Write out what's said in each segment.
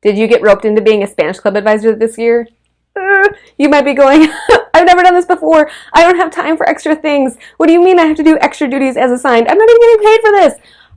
Did you get roped into being a Spanish club advisor this year? You might be going, I've never done this before. I don't have time for extra things. What do you mean I have to do extra duties as assigned? I'm not even getting paid for this.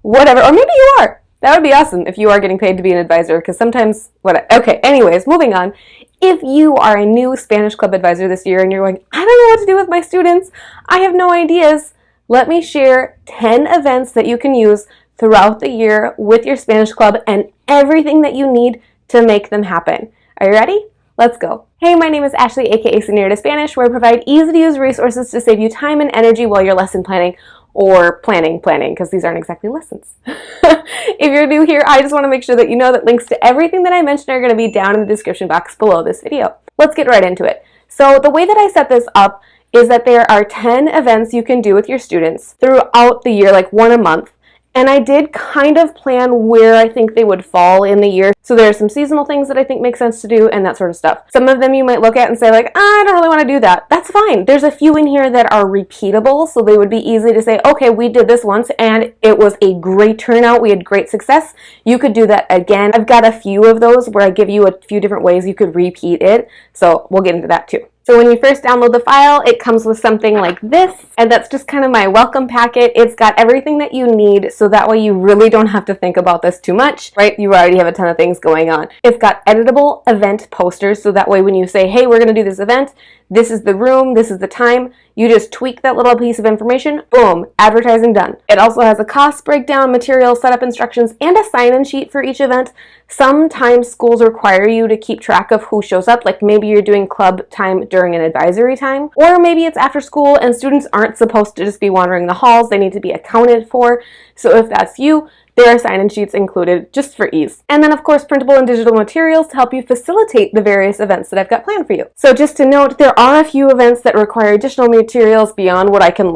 Whatever. Or maybe you are. That would be awesome if you are getting paid to be an advisor, because sometimes, okay, anyways, moving on. If you are a new Spanish club advisor this year and you're going, I don't know what to do with my students, I have no ideas, let me share 10 events that you can use throughout the year with your Spanish club and everything that you need to make them happen. Are you ready? Let's go. Hey, my name is Ashley, aka Señorita Spanish, where I provide easy-to-use resources to save you time and energy while you're lesson planning or planning, because these aren't exactly lessons. If you're new here, I just want to make sure that you know that links to everything that I mentioned are going to be down in the description box below this video. Let's get right into it. So the way that I set this up is that there are 10 events you can do with your students throughout the year, like one a month. And I did kind of plan where I think they would fall in the year. So there are some seasonal things that I think make sense to do and that sort of stuff. Some of them you might look at and say like, I don't really want to do that. That's fine. There's a few in here that are repeatable, so they would be easy to say, okay, we did this once and it was a great turnout. We had great success. You could do that again. I've got a few of those where I give you a few different ways you could repeat it. So we'll get into that too. So when you first download the file, it comes with something like this, and that's just kind of my welcome packet. It's got everything that you need, so that way you really don't have to think about this too much, right? You already have a ton of things going on. It's got editable event posters, so that way when you say, hey, we're going to do this event, this is the room, this is the time, you just tweak that little piece of information, boom, advertising done. It also has a cost breakdown, material setup instructions, and a sign-in sheet for each event. Sometimes schools require you to keep track of who shows up, like maybe you're doing club time during an advisory time, or maybe it's after school and students aren't supposed to just be wandering the halls, they need to be accounted for. So if that's you, there are sign-in sheets included just for ease. And then of course printable and digital materials to help you facilitate the various events that I've got planned for you. So just to note, there are a few events that require additional materials beyond what I can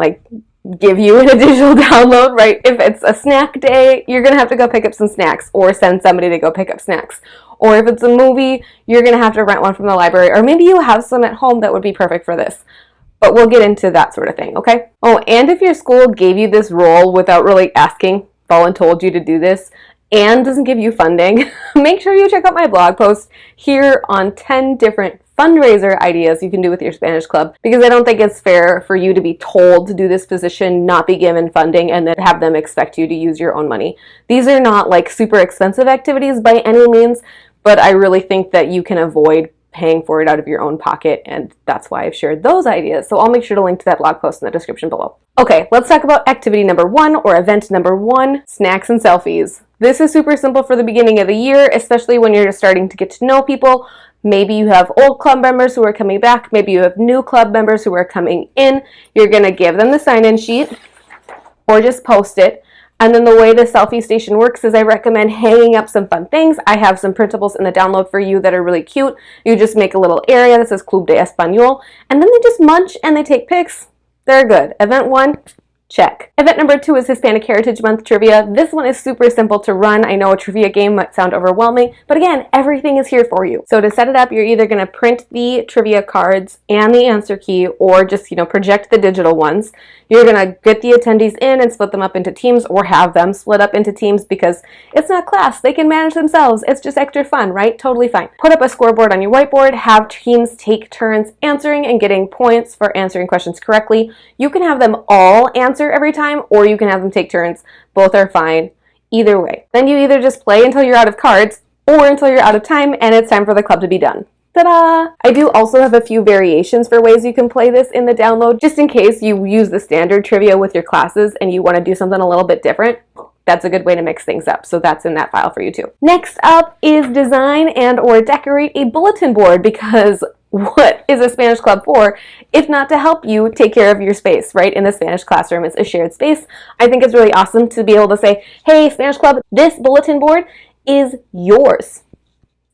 give you in a digital download, right? If it's a snack day, you're gonna have to go pick up some snacks or send somebody to go pick up snacks. Or if it's a movie, you're gonna have to rent one from the library, or maybe you have some at home that would be perfect for this. But we'll get into that sort of thing, okay? Oh, and if your school gave you this role without really asking, told you to do this, and doesn't give you funding, make sure you check out my blog post here on 10 different fundraiser ideas you can do with your Spanish club, because I don't think it's fair for you to be told to do this position, not be given funding, and then have them expect you to use your own money. These are not like super expensive activities by any means, but I really think that you can avoid paying for it out of your own pocket, and that's why I've shared those ideas. So I'll make sure to link to that blog post in the description below. Okay, let's talk about activity number 1 or event number 1, snacks and selfies. This is super simple for the beginning of the year, especially when you're just starting to get to know people. Maybe you have old club members who are coming back. Maybe you have new club members who are coming in. You're going to give them the sign-in sheet or just post it. And then the way the selfie station works is I recommend hanging up some fun things. I have some printables in the download for you that are really cute. You just make a little area that says Club de Español, and then they just munch and they take pics. They're good. Event 1, check. Event number 2 is Hispanic Heritage Month Trivia. This one is super simple to run. I know a trivia game might sound overwhelming, but again, everything is here for you. So to set it up, you're either going to print the trivia cards and the answer key, or just, project the digital ones. You're going to get the attendees in and split them up into teams, or have them split up into teams, because it's not class. They can manage themselves. It's just extra fun, right? Totally fine. Put up a scoreboard on your whiteboard. Have teams take turns answering and getting points for answering questions correctly. You can have them all answer every time, or you can have them take turns. Both are fine. Either way. Then you either just play until you're out of cards, or until you're out of time and it's time for the club to be done. Ta-da! I do also have a few variations for ways you can play this in the download, just in case you use the standard trivia with your classes and you want to do something a little bit different. That's a good way to mix things up, so that's in that file for you too. Next up is design and or decorate a bulletin board, because what is a Spanish club for if not to help you take care of your space, right? In the Spanish classroom, it's a shared space. I think it's really awesome to be able to say, hey, Spanish club, this bulletin board is yours.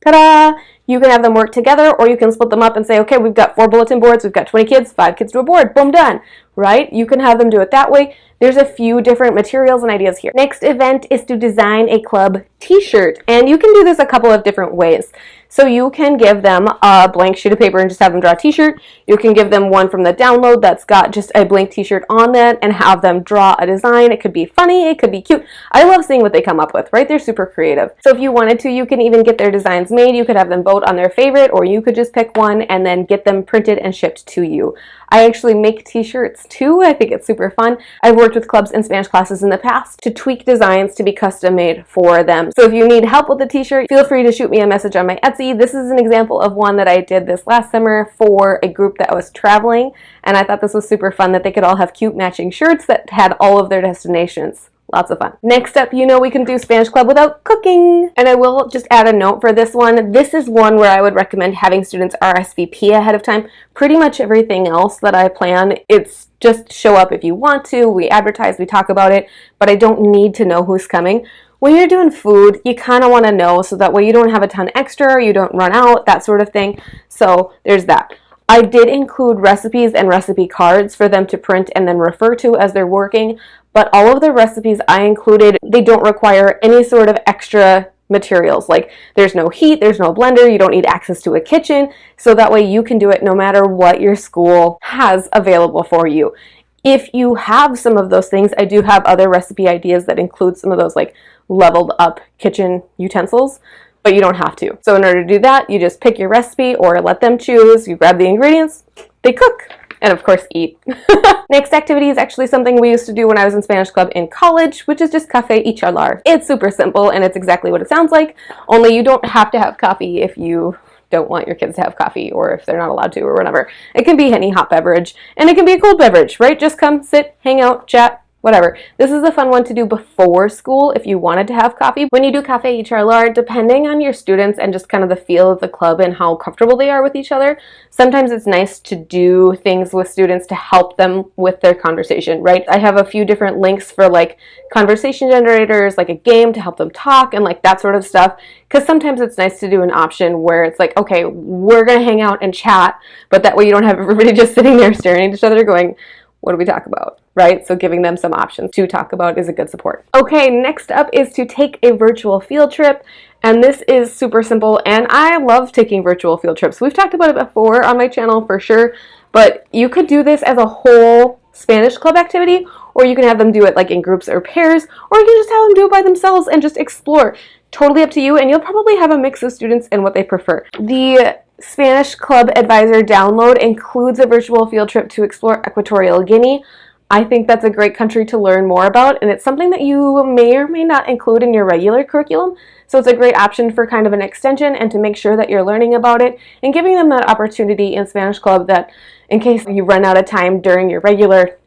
Ta-da! You can have them work together, or you can split them up and say, okay, we've got 4 bulletin boards, we've got 20 kids, 5 kids to a board, boom, done, right? You can have them do it that way. There's a few different materials and ideas here. Next event is to design a club t-shirt, and you can do this a couple of different ways. So you can give them a blank sheet of paper and just have them draw a t-shirt. You can give them one from the download that's got just a blank t-shirt on that and have them draw a design. It could be funny, it could be cute. I love seeing what they come up with, right? They're super creative. So if you wanted to, you can even get their designs made. You could have them vote on their favorite, or you could just pick one and then get them printed and shipped to you. I actually make t-shirts too. I think it's super fun. I've worked with clubs and Spanish classes in the past to tweak designs to be custom made for them. So if you need help with the t-shirt, feel free to shoot me a message on my Etsy. This is an example of one that I did this last summer for a group that was traveling, and I thought this was super fun that they could all have cute matching shirts that had all of their destinations. Lots of fun. Next up, you know we can do Spanish Club without cooking. And I will just add a note for this one. This is one where I would recommend having students RSVP ahead of time. Pretty much everything else that I plan, it's just show up if you want to. We advertise, we talk about it, but I don't need to know who's coming. When you're doing food, you kind of want to know so that way you don't have a ton extra, you don't run out, that sort of thing. So there's that. I did include recipes and recipe cards for them to print and then refer to as they're working, but all of the recipes I included, they don't require any sort of extra materials. Like there's no heat, there's no blender, you don't need access to a kitchen, so that way you can do it no matter what your school has available for you. If you have some of those things, I do have other recipe ideas that include some of those like leveled up kitchen utensils, but you don't have to. So in order to do that, you just pick your recipe or let them choose, you grab the ingredients, they cook, and of course eat. Next activity is actually something we used to do when I was in Spanish Club in college, which is just café y charlar. It's super simple and it's exactly what it sounds like, only you don't have to have coffee if you don't want your kids to have coffee or if they're not allowed to or whatever. It can be any hot beverage, and it can be a cold beverage, right? Just come, sit, hang out, chat, whatever. This is a fun one to do before school if you wanted to have coffee. When you do café y charlar, depending on your students and just kind of the feel of the club and how comfortable they are with each other, sometimes it's nice to do things with students to help them with their conversation, right? I have a few different links for like conversation generators, like a game to help them talk and like that sort of stuff, because sometimes it's nice to do an option where it's like, okay, we're gonna hang out and chat, but that way you don't have everybody just sitting there staring at each other going, what do we talk about, right? So giving them some options to talk about is a good support. Okay, next up is to take a virtual field trip. And this is super simple, and I love taking virtual field trips. We've talked about it before on my channel for sure, but you could do this as a whole Spanish Club activity, or you can have them do it like in groups or pairs, or you can just have them do it by themselves and just explore. Totally up to you, and you'll probably have a mix of students and what they prefer. The Spanish Club Advisor download includes a virtual field trip to explore Equatorial Guinea. I think that's a great country to learn more about, and it's something that you may or may not include in your regular curriculum. So it's a great option for kind of an extension and to make sure that you're learning about it and giving them that opportunity in Spanish Club that in case you run out of time during your regular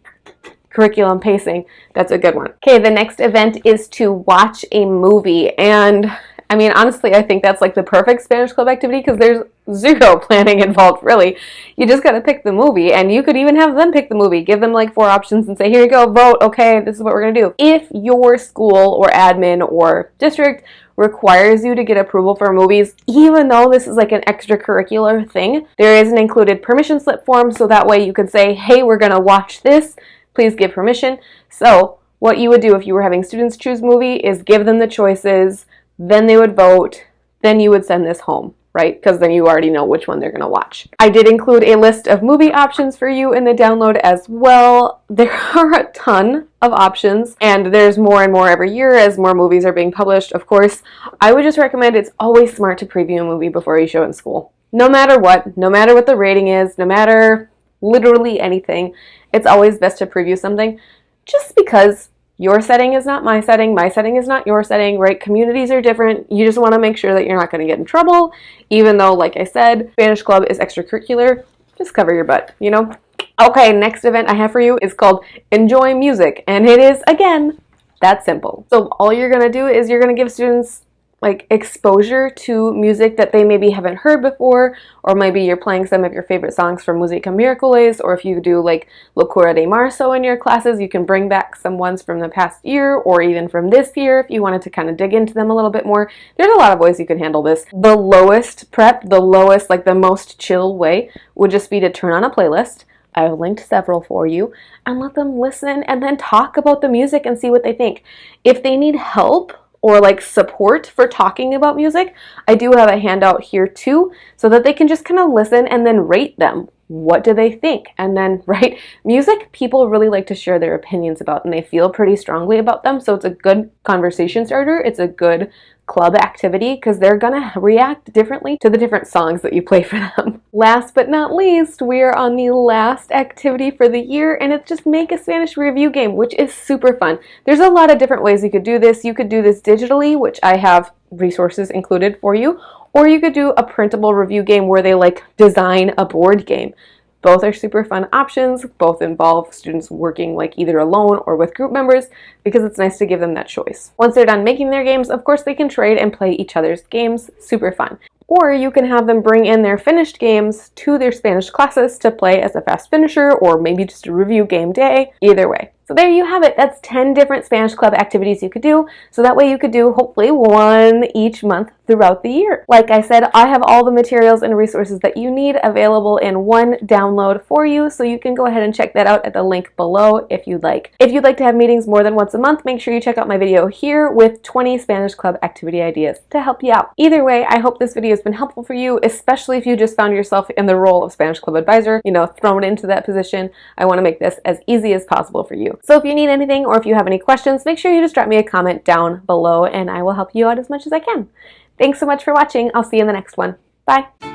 curriculum pacing, that's a good one. Okay, the next event is to watch a movie, and I mean, honestly, I think that's like the perfect Spanish Club activity because there's zero planning involved, really. You just got to pick the movie, and you could even have them pick the movie. Give them like 4 options and say, here you go, vote, okay, this is what we're going to do. If your school or admin or district requires you to get approval for movies, even though this is like an extracurricular thing, there is an included permission slip form, so that way you could say, hey, we're going to watch this, please give permission. So what you would do if you were having students choose movie is give them the choices, then they would vote, then you would send this home, right? Because then you already know which one they're going to watch. I did include a list of movie options for you in the download as well. There are a ton of options, and there's more and more every year as more movies are being published, of course. I would just recommend it's always smart to preview a movie before you show it in school. No matter what the rating is, no matter literally anything, it's always best to preview something just because your setting is not my setting is not your setting, right? Communities are different. You just want to make sure that you're not going to get in trouble, even though, like I said, Spanish Club is extracurricular. Just cover your butt, you know? Okay, next event I have for you is called Enjoy Music, and it is, again, that simple. So all you're going to do is you're going to give students like exposure to music that they maybe haven't heard before, or maybe you're playing some of your favorite songs from Musica Miracules, or if you do like Locura de Marzo in your classes, you can bring back some ones from the past year or even from this year if you wanted to kind of dig into them a little bit more. There's a lot of ways you can handle this. The lowest prep, the lowest, like the most chill way would just be to turn on a playlist. I've linked several for you, and let them listen and then talk about the music and see what they think. If they need help or like support for talking about music, I do have a handout here too, so that they can just kind of listen and then rate them. What do they think? And then, right, music people really like to share their opinions about, and they feel pretty strongly about them, so it's a good conversation starter. It's a good club activity because they're gonna react differently to the different songs that you play for them. Last but not least, we are on the last activity for the year, and it's just make a Spanish review game, which is super fun. There's a lot of different ways you could do this. You could do this digitally, which I have resources included for you, or you could do a printable review game where they like design a board game. Both are super fun options. Both involve students working like either alone or with group members, because it's nice to give them that choice. Once they're done making their games, of course they can trade and play each other's games. Super fun. Or you can have them bring in their finished games to their Spanish classes to play as a fast finisher, or maybe just a review game day. Either way. So there you have it. That's 10 different Spanish club activities you could do. So that way you could do hopefully one each month throughout the year. Like I said, I have all the materials and resources that you need available in one download for you. So you can go ahead and check that out at the link below if you'd like. If you'd like to have meetings more than once a month, make sure you check out my video here with 20 Spanish club activity ideas to help you out. Either way, I hope this video has been helpful for you, especially if you just found yourself in the role of Spanish club advisor, thrown into that position. I want to make this as easy as possible for you. So if you need anything or if you have any questions, make sure you just drop me a comment down below and I will help you out as much as I can. Thanks so much for watching. I'll see you in the next one. Bye.